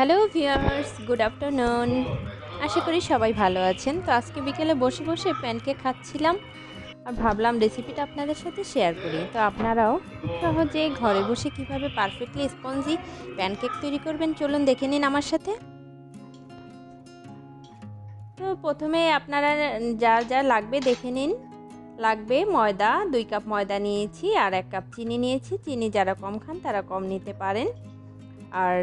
Hello viewers, good afternoon. আশা করি সবাই ভালো আছেন। তো আজকে বিকেলে বসে বসে প্যানকেক খাচ্ছিলাম আর ভাবলাম রেসিপিটা আপনাদের সাথে শেয়ার করি। তো আপনারাও খুব সহজে ঘরে বসে কিভাবে পারফেক্টলি স্পঞ্জি প্যানকেক তৈরি করবেন চলুন দেখে নিন আমার সাথে। তো প্রথমে আপনারা যা যা লাগবে দেখে নিন। লাগবে ময়দা, 2 কাপ ময়দা নিয়েছি আর 1 কাপ চিনি নিয়েছি। চিনি যারা কম খান তারা কম নিতে পারেন। আর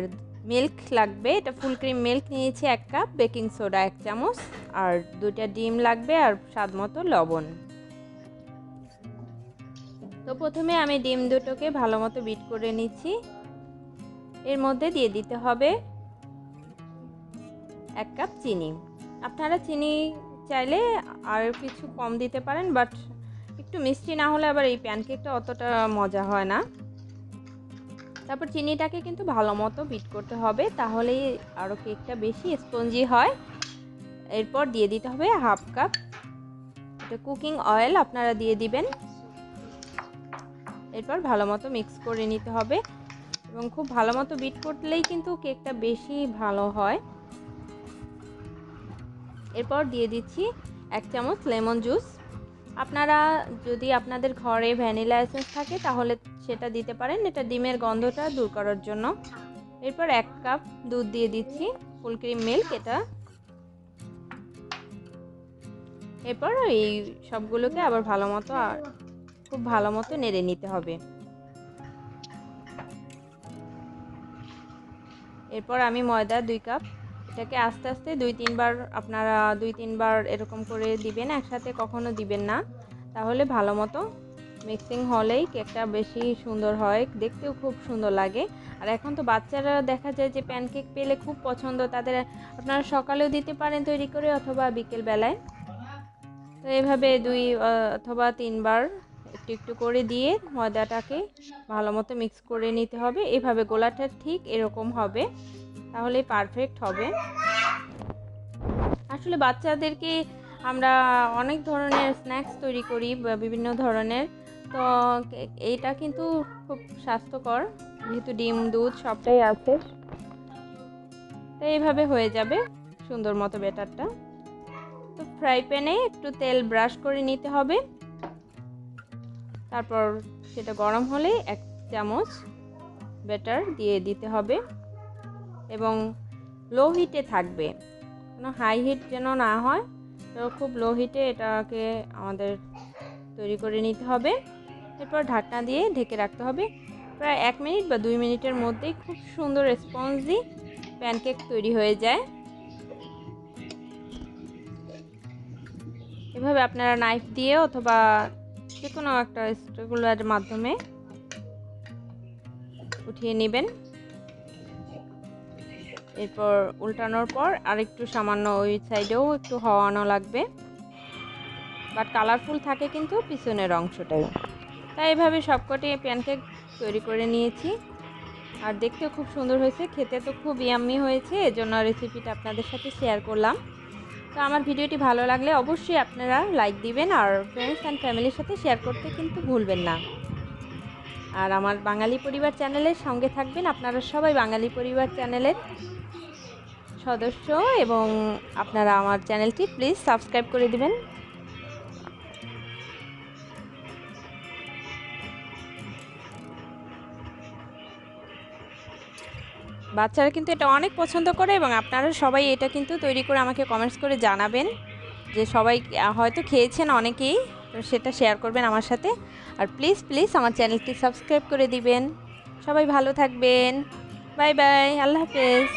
মিল্ক লাগবে, এটা ফুল ক্রিম মিল্ক নিয়েছি 1 কাপ, বেকিং সোডা 1 চামচ আর 2টা ডিম লাগবে আর স্বাদ মতো লবণ। তো প্রথমে আমি ডিম দুটোকে ভালো মতো বিট করে নিচ্ছি। এর মধ্যে দিয়ে দিতে হবে 1 কাপ চিনি। আপনারা চিনি চাইলে আর কিছু কম দিতে পারেন, বাট একটু মিষ্টি না হলে আবার এই প্যানকেকটা অতটা মজা হয় না। তারপর চিনিটাকে কিন্তু ভালো মতো বিট করতে হবে, তাহলেই আরও কেকটা বেশি স্পঞ্জি হয়। এরপর দিয়ে দিতে হবে 1/2 কাপ এটা কুকিং অয়েল, আপনারা দিয়ে দিবেন। এরপর ভালো মতো মিক্স করে নিতে হবে এবং খুব ভালো মতো বিট করলেই কিন্তু কেকটা বেশি ভালো হয়। এরপর দিয়ে দিচ্ছি 1 চামচ লেমন জুস। আপনারা যদি আপনাদের ঘরে ভ্যানিলা এসেন্স থাকে তাহলে সেটা দিতে পারেন, এটা ডিমের গন্ধটা দূর করার জন্য। এরপর 1 কাপ দুধ দিয়ে দিচ্ছি, ফুল ক্রিম মিল্ক এটা। এরপর এই সবগুলোকে আবার খুব ভালো মতো নেড়ে নিতে হবে। এরপর আমি ময়দা 2 কাপ, এটাকে আস্তে আস্তে 2-3 বার আপনারা 2-3 বার এরকম করে দিবেন, একসাথে কখনো দিবেন না, তাহলে ভালো মতো মিক্সিং হলেই কেকটা বেশি সুন্দর হয়, দেখতেও খুব সুন্দর লাগে। আর এখন তো বাচ্চারা দেখা যায় যে প্যানকেক পেলে খুব পছন্দ তাদের, আপনারা সকালেও দিতে পারেন তৈরি করে অথবা বিকেল বেলায়। তো এভাবে 2 অথবা 3 বার একটু একটু করে দিয়ে ময়দাটাকে ভালো মতো মিক্স করে নিতে হবে। এভাবে গোলাটা ঠিক এরকম হবে, তাহলেই পারফেক্ট হবে। আসলে বাচ্চাদেরকে আমরা অনেক ধরনের স্ন্যাক্স তৈরি করি বিভিন্ন ধরনের, তো এইটা কিন্তু খুব স্বাস্থ্যকর, যেহেতু ডিম দুধ সবটাই আছে। তো এইভাবে হয়ে যাবে সুন্দর মতো ব্যাটারটা। তো ফ্রাই প্যানে একটু তেল ব্রাশ করে নিতে হবে, তারপর সেটা গরম হলে 1 চামচ ব্যাটার দিয়ে দিতে হবে এবং লো হিটে থাকবে, কোনো হাই হিট যেন না হয়। তো খুব লো হিটে এটাকে আমাদের তৈরি করে নিতে হবে। এরপর ঢাকনা দিয়ে ঢেকে রাখতে হবে। প্রায় 1 মিনিট বা 2 মিনিটের মধ্যেই খুব সুন্দর স্পঞ্জি প্যানকেক তৈরি হয়ে যায়। এভাবে আপনারা নাইফ দিয়ে অথবা যে কোনো একটা স্প্যাচুলার মাধ্যমে উঠিয়ে নেবেন। এরপর উল্টানোর পর আরেকটু সামান্য ওই সাইডেও একটু হওয়ানো লাগবে, বাট কালারফুল থাকে কিন্তু পিছনের অংশটাই। তাই এভাবে সবকটি প্যানকেক তৈরি করে নিয়েছি আর দেখতেও খুব সুন্দর হয়েছে, খেতে তো খুব ইয়াম্মি হয়েছে, এজন্য রেসিপিটা আপনাদের সাথে শেয়ার করলাম। তো আমার ভিডিওটি ভালো লাগলে অবশ্যই আপনারা লাইক দিবেন আর ফ্রেন্ডস অ্যান্ড ফ্যামিলির সাথে শেয়ার করতে কিন্তু ভুলবেন না। আর আমার বাঙালি পরিবার চ্যানেলের সঙ্গে থাকবেন, আপনারা সবাই বাঙালি পরিবার চ্যানেলের সদস্য এবং আপনারা আমার চ্যানেলটি প্লিজ সাবস্ক্রাইব করে দিবেন। বাচ্চারা কিন্তু এটা অনেক পছন্দ করে এবং আপনারা সবাই এটা কিন্তু তৈরি করে আমাকে কমেন্টস করে জানাবেন যে সবাই হয়তো খেয়েছেন অনেকেই, তো সেটা শেয়ার করবেন আমার সাথে। আর প্লিজ প্লিজ আমার চ্যানেলটি সাবস্ক্রাইব করে দিবেন। সবাই ভালো থাকবেন। বাই বাই, আল্লাহ হাফেজ।